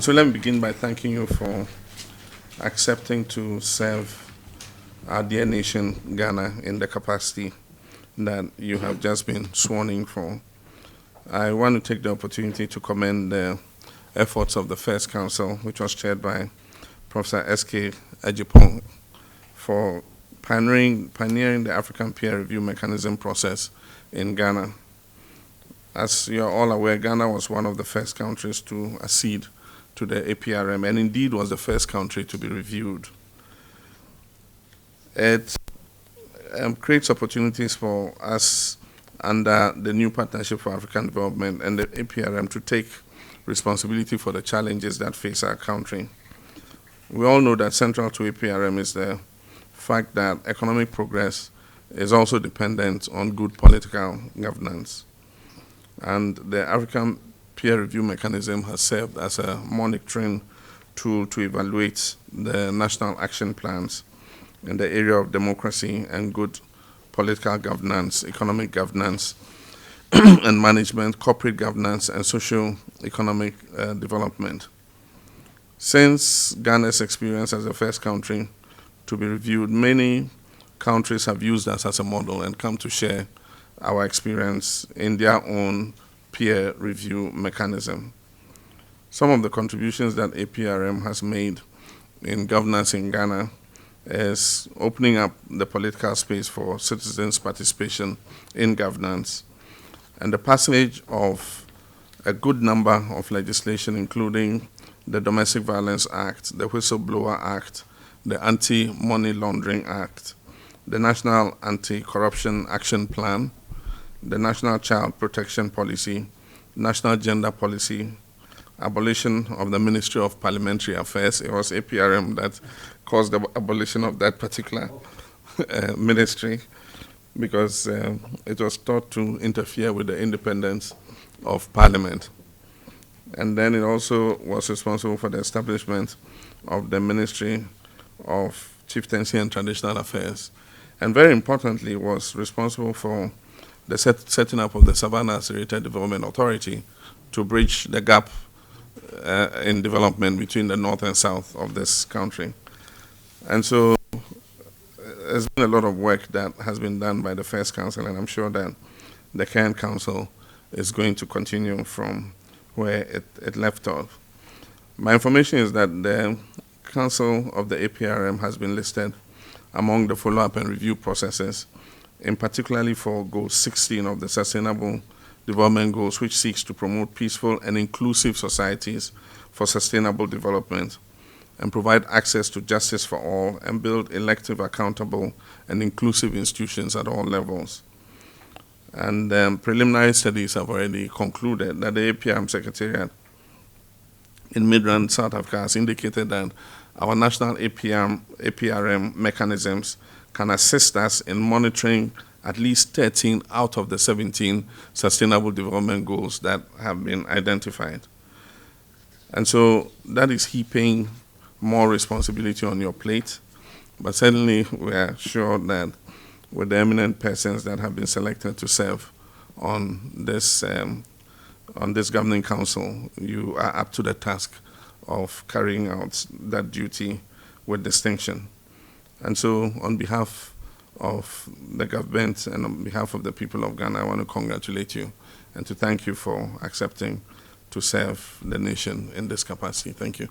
And so let me begin by thanking you for accepting to serve our dear nation, Ghana, in the capacity that you have just been sworn in for. I want to take the opportunity to commend the efforts of the First Council, which was chaired by Professor S.K. Ajipong, for pioneering the African peer review mechanism process in Ghana. As you are all aware, Ghana was one of the first countries to accede to the APRM, and indeed was the first country to be reviewed. It creates opportunities for us under the new Partnership for African Development and the APRM to take responsibility for the challenges that face our country. We all know that central to APRM is the fact that economic progress is also dependent on good political governance. And the African peer review mechanism has served as a monitoring tool to evaluate the national action plans in the area of democracy and good political governance, economic governance and management, corporate governance, and socio-economic development. Since Ghana's experience as the first country to be reviewed, many countries have used us as a model and come to share our experience in their own peer review mechanism. Some of the contributions that APRM has made in governance in Ghana is opening up the political space for citizens' participation in governance, and the passage of a good number of legislation, including the Domestic Violence Act, the Whistleblower Act, the Anti-Money Laundering Act, the National Anti-Corruption Action Plan, the National Child Protection Policy, National Gender Policy, abolition of the Ministry of Parliamentary Affairs. It was APRM that caused the abolition of that particular ministry because it was thought to interfere with the independence of Parliament. And then it also was responsible for the establishment of the Ministry of Chieftaincy and Traditional Affairs. And very importantly, was responsible for the setting up of the Savannah Accelerated Development Authority to bridge the gap in development between the north and south of this country. And so there's been a lot of work that has been done by the First Council, and I'm sure that the Cairn Council is going to continue from where it left off. My information is that the Council of the APRM has been listed among the follow-up and review processes, in particularly for Goal 16 of the Sustainable Development Goals, which seeks to promote peaceful and inclusive societies for sustainable development and provide access to justice for all and build elective, accountable, and inclusive institutions at all levels. And preliminary studies have already concluded that the APRM Secretariat in Midrand, South Africa, has indicated that our national APRM mechanisms can assist us in monitoring at least 13 out of the 17 Sustainable Development Goals that have been identified. And so that is heaping more responsibility on your plate, but certainly we are sure that with the eminent persons that have been selected to serve on this governing council, you are up to the task of carrying out that duty with distinction. And so on behalf of the government and on behalf of the people of Ghana, I want to congratulate you and to thank you for accepting to serve the nation in this capacity. Thank you.